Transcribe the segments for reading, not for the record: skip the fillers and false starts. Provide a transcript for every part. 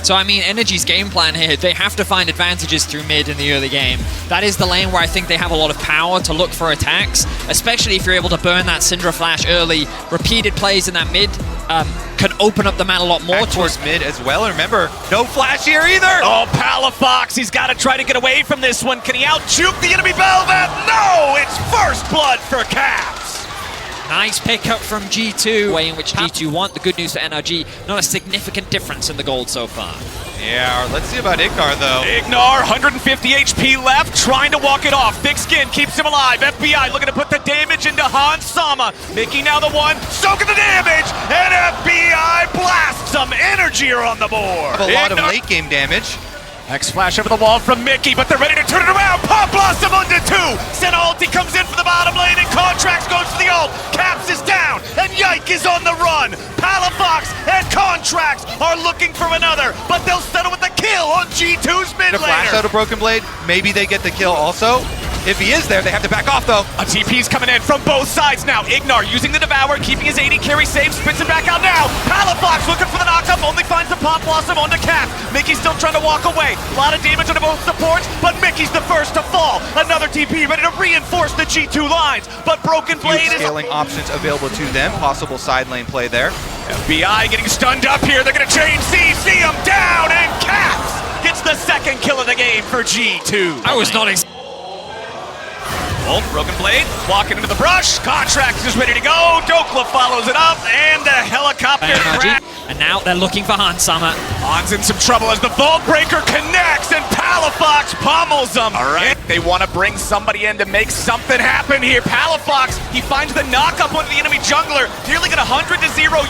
So I mean, NRG's game plan here, they have to find advantages through mid in the early game. That is the lane where I think they have a lot of power to look for attacks, especially if you're able to burn that Syndra flash early. Repeated plays in that mid can open up the map a lot more. Back towards mid as well, and remember, no flash here either! Oh, Palafox, he's got to try to get away from this one. Can he out-juke the enemy Bel'Veth? No! It's first blood for Caps! Nice pickup from G2, way in which G2 want. The good news for NRG, not a significant difference in the gold so far. Yeah, let's see about Ignar though. Ignar, 150 HP left, trying to walk it off. Thick skin keeps him alive. FBI looking to put the damage into Hans Sama. Mickey now the one, soaking the damage, and FBI blasts some energy on the board. A lot of late game damage. X-Flash over the wall from Mickey, but they're ready to turn it around. Pop Blossom onto 2. Senna ulti comes in for the bottom lane, and Contracts goes for the ult. Caps is down, and Yike is on the run. Palafox and Contracts are looking for another, but they'll settle with the kill on G2's mid The flash laner. out of Broken Blade, maybe they get the kill also. If he is there, they have to back off though. A TP's coming in from both sides now. Ignar using the Devour, keeping his AD carry safe, spits it back out now. Palafox looking for the knockup, only finds the Pop Blossom onto Cap. Mickey's still trying to walk away. A lot of damage on both supports, but Mickey's the first to fall. Another TP ready to reinforce the G2 lines, but Broken Blade Huge is... scaling options available to them. Possible side lane play there. FBI getting stunned up here. They're going to chain see him down, and Caps gets the second kill of the game for G2. I was not Broken Blade, walking into the brush. Contracts is ready to go. Dokla follows it up, and the helicopter crash. And now they're looking for Hans Sama. Han's in some trouble as the Vault Breaker connects, and Palafox pummels him. All right, they want to bring somebody in to make something happen here. Palafox, he finds the knockup onto the enemy jungler. Nearly got 100-0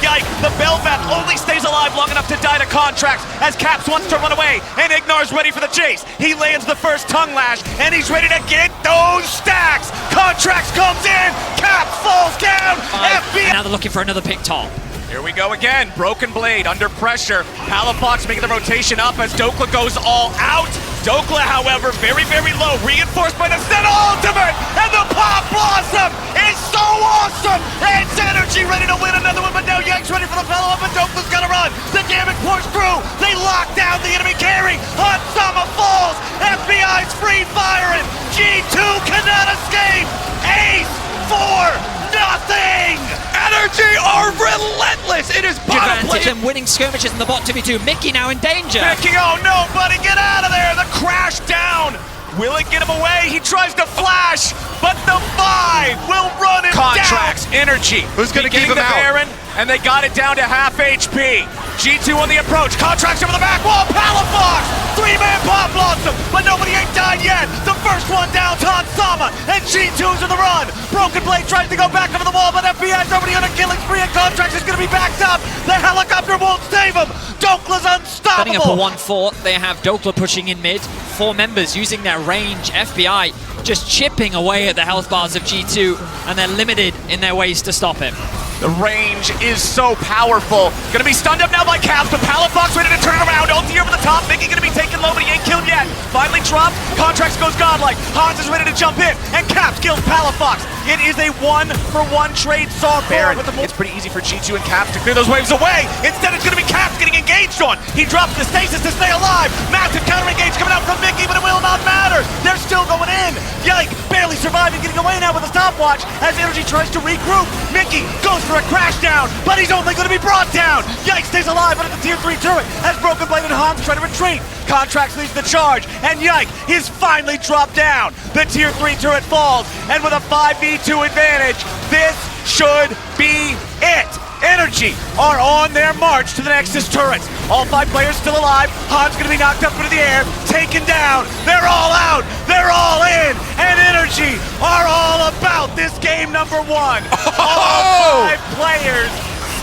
Yike. The Bel'Veth only stays alive long enough to die to Contracts as Caps wants to run away, and Ignar's ready for the chase. He lands the first tongue lash, and he's ready to get those stacks. Contracts comes in, Caps falls down, FBI. And now they're looking for another pick top. Here we go again, Broken Blade under pressure. Palafox making the rotation up as Dokla goes all out. Dokla, however, very, very low, reinforced by the Senna ultimate, and the Pop Blossom is so awesome! It's NRG ready to win another one, but now Yike's ready for the follow-up, and Dokla's gonna run. The damage pours through, they lock down the enemy carry, Hansama falls, FBI's free firing, G2 cannot escape, Ace for nothing! NRG are relentless! It is bottom Advantage lane. and winning skirmishes in the bot 2v2. Mickey now in danger. Mickey, oh no, buddy, get out of there! The crash down! Will it get him away? He tries to flash, but the 5 will run him Contracts, down. Energy. Who's gonna keep him the out? Baron, and they got it down to half HP. G2 on the approach. Contracts over the back wall. Palafox! 3-man Pop Blossom, but nobody ain't died yet. The first one down, Sama, and G2's in the run. Broken Blade tries to go back over the wall, but FBI's already on a killing spree, and Contracts is going to be backed up. The helicopter won't save him. Dokla's unstoppable. Setting up a 1-4, they have Dokla pushing in mid. 4 members using their range. FBI just chipping away at the health bars of G2, and they're limited in their ways to stop him. The range is so powerful. Gonna be stunned up now by Caps, but Palafox ready to turn around. Ulti over the top. Mickey gonna be taken low, but he ain't killed yet. Finally dropped. Contracts goes godlike. Hans is ready to jump in, and Caps kills Palafox. It is a 1-for-1 trade saw Baron. It's pretty easy for G2 and Caps to clear those waves away. Instead, it's gonna be Caps getting engaged on. He drops the stasis to stay alive. Massive counter engage coming out from Mickey, but it will not matter. They're still going in. Yike barely surviving, getting away now with a stopwatch as Energy tries to regroup. Mickey goes for a crash down, but he's only going to be brought down. Yike stays alive under the tier 3 turret as Broken Blade and Hans try to retreat. Contracts leads the charge, and Yike is finally dropped down. The tier 3 turret falls, and with a 5v2 advantage, this should be it. Energy are on their march to the Nexus turrets. All 5 players still alive. Han's gonna be knocked up into the air, taken down. They're all out, they're all in, and Energy are all about this game number 1. All 5 players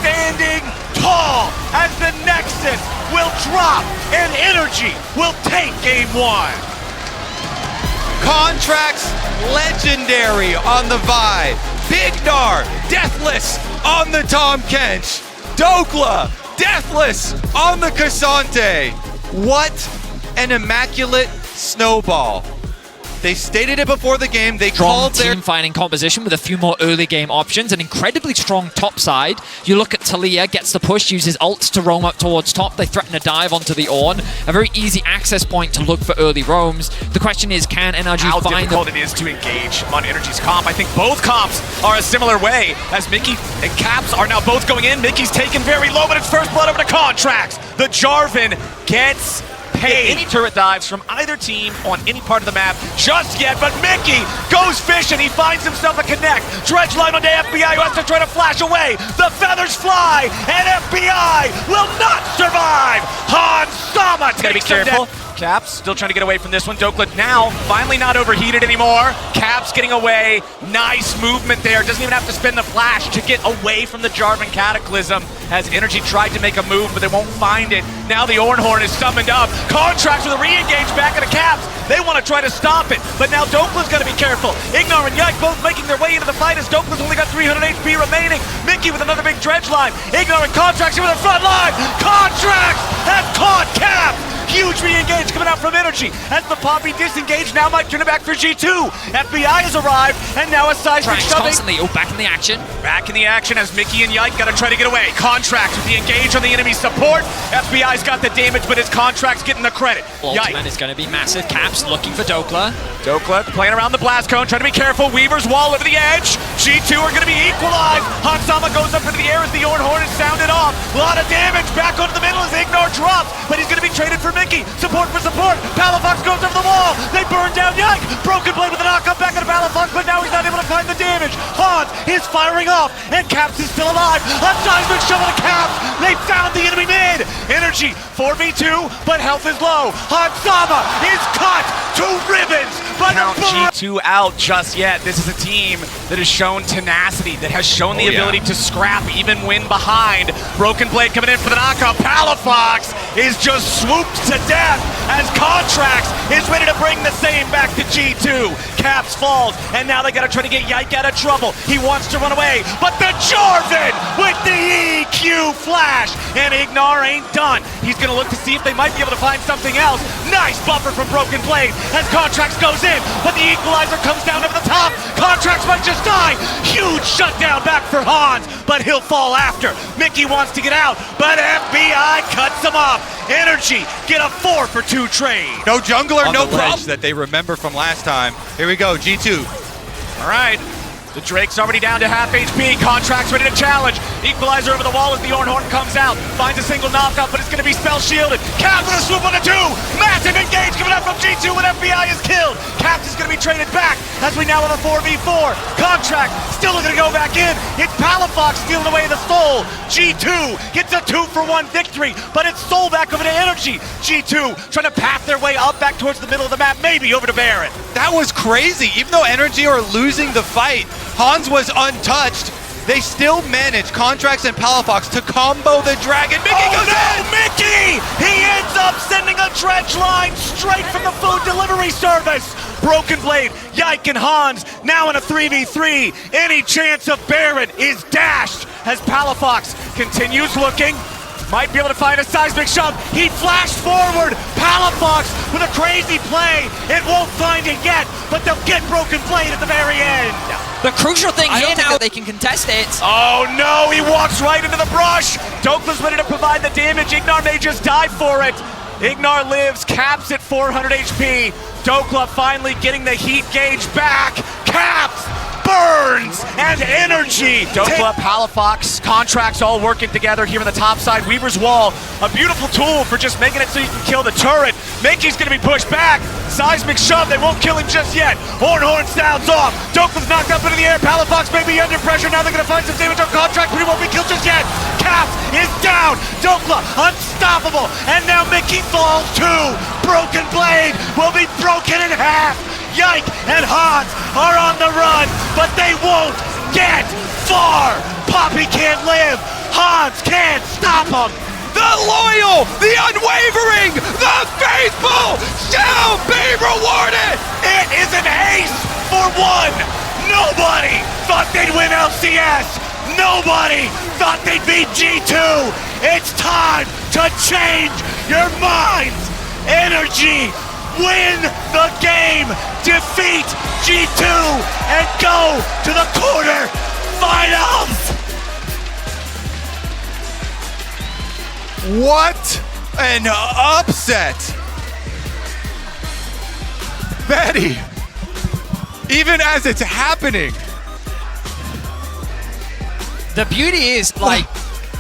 standing tall as the Nexus will drop, and Energy will take game 1. Contracts legendary on the Vi. Bignar, deathless on the Tom Kench. Dokla, deathless on the Cassante. What an immaculate snowball. They stated it before the game. They Strong called their team fighting composition with a few more early game options. An incredibly strong top side. You look at Talia, gets the push, uses ults to roam up towards top. They threaten a dive onto the Ornn. A very easy access point to look for early roams. The question is, can NRG How find difficult it is to engage on NRG's comp. I think both comps are a similar way, as Mickey and Caps are now both going in. Mickey's taken very low, but it's first blood over to Contracts. The Jarvan gets paid. Any turret dives from either team on any part of the map just yet, but Mickey goes fishing. He finds himself a connect. Dredge line onto FBI, who has to try to flash away. The feathers fly, and FBI will not survive. Han Sama takes Gotta be careful. Caps still trying to get away from this one. Dokla now finally not overheated anymore. Caps getting away. Nice movement there. Doesn't even have to spin the flash to get away from the Jarvan Cataclysm. Has NRG tried to make a move, but they won't find it. Now the Ornhorn is summoned up. Contracts with a re-engage back into Caps. They want to try to stop it, but now Dokla's got to be careful. Ignar and Yike both making their way into the fight as Dokla's only got 300 HP remaining. Mickey with another big dredge line. Ignar and Contracts over the front line. Contracts has caught Caps. Huge re-engage coming out from NRG. As the Poppy disengaged, now might turn it back for G2. FBI has arrived, and now a seismic shoving. constantly. Oh, back in the action. Back in the action as Mickey and Yike got to try to get away. Contracts with the engage on the enemy support. FBI's got the damage, but his Contracts getting the credit. Ultimate is going to be massive. Caps looking for Dokla. Dokla playing around the blast cone, trying to be careful. Weaver's wall over the edge. G2 are going to be equalized. Hansama goes up into the air as the Ornhorn is sounded off. A lot of damage. Back onto the middle as Ignar drops, but he's going to be traded for Mickey. Support for support. Palafox goes over the wall. They burn down Yike. Broken Blade with a knockup back into Palafox, but now he's not able to find the damage. Hans is firing off, and Caps is still alive. A seismic shovel to Caps. They found the enemy mid. NRG 4v2, but health is low. Hansama is cut to ribbons by Count the G2 out just yet. This is a team that has shown tenacity, that has shown the ability to scrap even when behind. Broken Blade coming in for the knockout. Palafox is just swooped to death as Contracts is ready to bring the same back to G2. Caps falls, and now they gotta try to get Yike out of trouble. He wants to run away, but the Jarvan with the EQ flash, and Ignar ain't done. He's gonna look to see if they might be able to find something else. Nice buffer from Broken Blade as Contracts goes in, but the equalizer comes down over the top. Contracts might just die. Huge shutdown back for Hans, but he'll fall after. Mickey wants to get out, but FBI cuts him off. NRG get a 4-for-2 trade. no jungler, On no the ledge. problem that they remember from last time. Here we go, G2. All right. The Drake's already down to half HP. Contracts ready to challenge. Equalizer over the wall as the Ornhorn comes out. Finds a single knockout, but it's going to be spell shielded. Caps with a swoop on the 2. Massive engage coming out from G2 when FBI is killed. Caps is going to be traded back as we now have a 4v4. Contract still going to go back in. It's Palafox stealing away the soul. G2 gets a 2-for-1 victory, but it's soul back over to NRG. G2 trying to path their way up back towards the middle of the map, maybe over to Baron. That was crazy. Even though NRG are losing the fight, Hans was untouched. They still manage Contracts and Palafox to combo the dragon. Mickey goes in! Mickey! He ends up sending a dredge line straight from the food delivery service. Broken Blade, Yike, and Hans now in a 3v3. Any chance of Baron is dashed as Palafox continues looking. Might be able to find a seismic shove. He flashed forward. Palafox with a crazy play. It won't find it yet, but they'll get Broken Blade at the very end. The crucial thing I here don't think now, that- they can contest it. Oh no, he walks right into the brush. Dokla's ready to provide the damage. Ignar may just die for it. Ignar lives, Caps at 400 HP. Dokla finally getting the heat gauge back. Caps burns and NRG. Dokla, Palafox, Contracts all working together here on the top side. Weaver's Wall, a beautiful tool for just making it so you can kill the turret. Mickey's gonna be pushed back. Seismic shove, they won't kill him just yet. Ornhorn sounds off. Dokla's knocked up into the air. Palafox may be under pressure. Now they're gonna find some damage on Contract, but he won't be killed just yet. Caps is down. Dokla unstoppable. And now Mickey falls too. Broken Blade will be broken in half. Yike and Hans are on the run, but they won't get far. Poppy can't live. Hans can't stop him. The loyal, the unwavering, the faithful shall be rewarded! It is an ace for one. Nobody thought they'd win LCS. Nobody thought they'd beat G2. It's time to change your minds. NRG win the game, defeat G2, and go to the quarter-finals! What an upset! Betty, even as it's happening. The beauty is, like,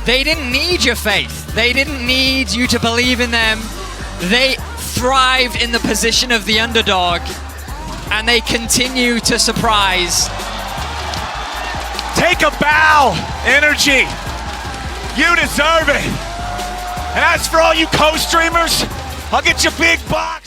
they didn't need your faith. They didn't need you to believe in them. They thrived in the position of the underdog, and they continue to surprise. Take a bow, NRG. You deserve it. And as for all you co-streamers, I'll get you big box.